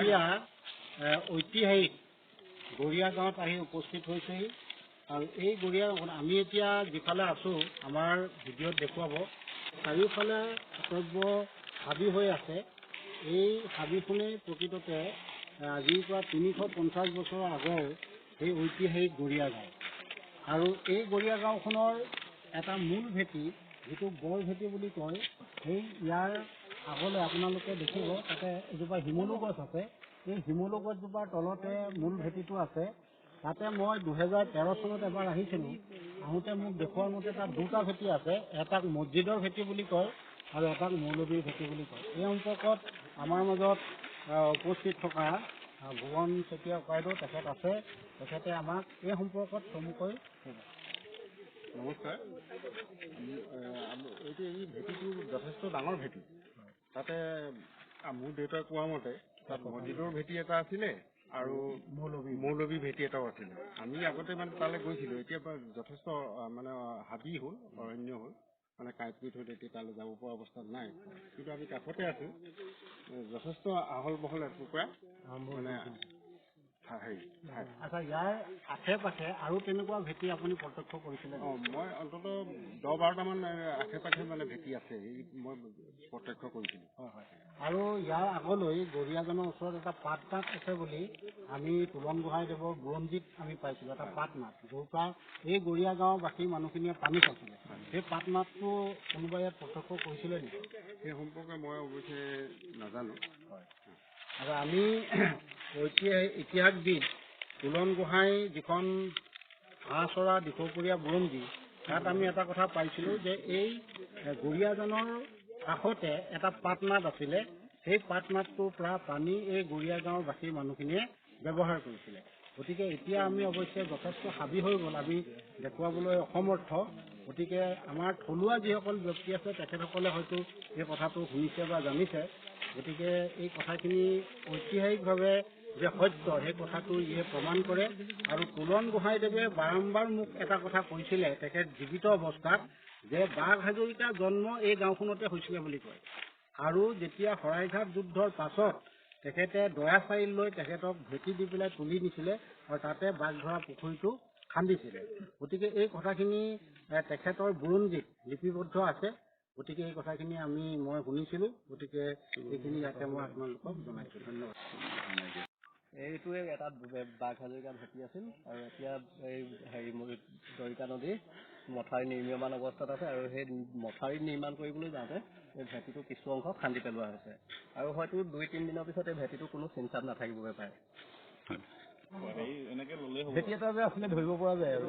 এতিয়া ঐতিহাসিক গড়িয়া গাঁৱত আহি উপস্থিত হৈছেহি আৰু এই গড়িয়া আমি এতিয়া যিফালে আছোঁ আমাৰ ভিডিঅ'ত দেখুৱাব চাৰিওফালে কৰ্তব্য হাবি হৈ আছে। এই হাবিখনেই প্ৰকৃততে আজিৰ পৰা 350 বছৰৰ আগৰ এই ঐতিহাসিক গড়িয়া গাঁও আৰু এই গড়িয়া গাঁওখনৰ এটা মূল ভেটি যিটো বৰ ভেটি বুলি কয়। সেই ইয়াৰ আগলৈ আপোনালোকে দেখিব তাতে এজোপা শিমলু গছ আছে। এই শিমলু গছজোপাৰ তলতে মূল ভেটিটো আছে। তাতে মই 2013 চনত এবাৰ আহিছিলোঁ। আহোঁতে মোক দেখুৱাৰ মতে তাত দুটা ভেটি আছে, এটাক মছজিদৰ ভেটি বুলি কয় আৰু এটাক মৌলবীৰ ভেটি বুলি কয়। এই সম্পৰ্কত আমাৰ মাজত উপস্থিত থকা ভুৱন চেতিয়া বাইদেউ তেখেত আছে। তেখেতে আমাক এই সম্পৰ্কত চমুকৈ ক'ব। নমস্কাৰ। এইটো এই ভেটিটো যথেষ্ট ডাঙৰ ভেটি। তাতে মোৰ দেউতাই কোৱা মতে তাত মছজিদৰ ভেটি এটা আছিলে আৰু মৌলবী ভেটি এটাও আছিলে। আমি আগতে মানে তালৈ গৈছিলোঁ। এতিয়া যথেষ্ট মানে হাবি হ'ল, অৰণ্য হ'ল, মানে কাঁইটপিট হৈ এতিয়া তালৈ যাব পৰা অৱস্থাত নাই। কিন্তু আমি কাষতে আছোঁ। যথেষ্ট আহল বহল এটুকুৰা মানে আচ্ছা, ইয়াৰ আশে পাশে আৰু তেনেকুৱা ভেটি আপুনি প্ৰত্যক্ষ কৰিছিলে? মই অন্ততঃ 10-12টামান আশে পাশে মানে ভেটি আছে, এই মই প্ৰত্যক্ষ কৰিছিলোঁ। হয়। আৰু ইয়াৰ আগলৈ গড়িয়াজনৰ ওচৰত এটা পাটনাথ আছে বুলি আমি তুলন গোহাঁইদেৱৰ বুৰঞ্জীত আমি পাইছিলোঁ, এটা পাটনাথ য'ৰ পৰা এই গড়িয়া গাঁৱৰ বাকী মানুহখিনিয়ে পানী খাইছিলে। সেই পাটনাথটো কোনোবাই ইয়াত প্ৰত্যক্ষ কৰিছিলে নেকি? সেই সম্পৰ্কে মই অৱশ্যে নাজানো। হয়। আৰু আমি ইতিহাসবিদ তুলন গোহাঁই যিখন হাঁহচৰা দিখৌপৰীয়া বুৰঞ্জী, তাত আমি এটা কথা পাইছিলোঁ যে এই গড়িয়াজনৰ কাষতে এটা পাটনাথ আছিলে। সেই পাটনাথটোৰ পৰা পানী এই গড়িয়া গাঁৱৰ বাকী মানুহখিনিয়ে ব্যৱহাৰ কৰিছিলে। গতিকে এতিয়া আমি অৱশ্যে যথেষ্ট হাবি হৈ গ'ল, আমি দেখুৱাবলৈ অসমৰ্থ। গতিকে আমাৰ থলুৱা যিসকল ব্যক্তি আছে তেখেতসকলে হয়তো এই কথাটো শুনিছে বা জানিছে। গতিকে এই কথাখিনি ঐতিহাসিকভাৱে যে সত্য সেই কথাটো ইয়ে প্ৰমাণ কৰে। আৰু তুলন গোহাঁইদেৱে বাৰম্বাৰ মোক এটা কথা কৈছিলে তেখেত জীৱিত অৱস্থাত, যে বাঘ হাজৰিকাৰ জন্ম এই গাঁওখনতে হৈছিলে বুলি কয়। আৰু যেতিয়া শৰাইঘাট যুদ্ধৰ পাছত তেখেতে দয়াচাৰিল লৈ তেখেতক ভেটি দি পেলাই তুলি নিছিলে আৰু তাতে বাঘ ধৰা পুখুৰীটো খান্দিছিলে। গতিকে এই কথাখিনি তেখেতৰ বুৰঞ্জীত লিপিবদ্ধ আছে। গতিকে এই কথাখিনি মই শুনিছিলোঁ। গতিকে এইখিনি ইয়াতে মই আপোনালোকক জনাইছোঁ। ধন্যবাদ। এইটোৱে এটা বাঘ হাজৰিকা ভেটি আছিল আৰু এতিয়া এই দৰিকা নদীৰ মথাউৰি নিৰ্মাণ অৱস্থাত আছে আৰু সেই মথাউৰি নিৰ্মাণ কৰিবলৈ যাওঁতে এই ভেটিটো কিছু অংশ খান্দি পেলোৱা হৈছে আৰু হয়তো 2-3 দিনৰ পিছত এই ভেটিটো কোনো চিন্তাত নাথাকিবগৈ পাৰে। ভেটি এটা যে আছিলে ধৰিব পৰা যায় আৰু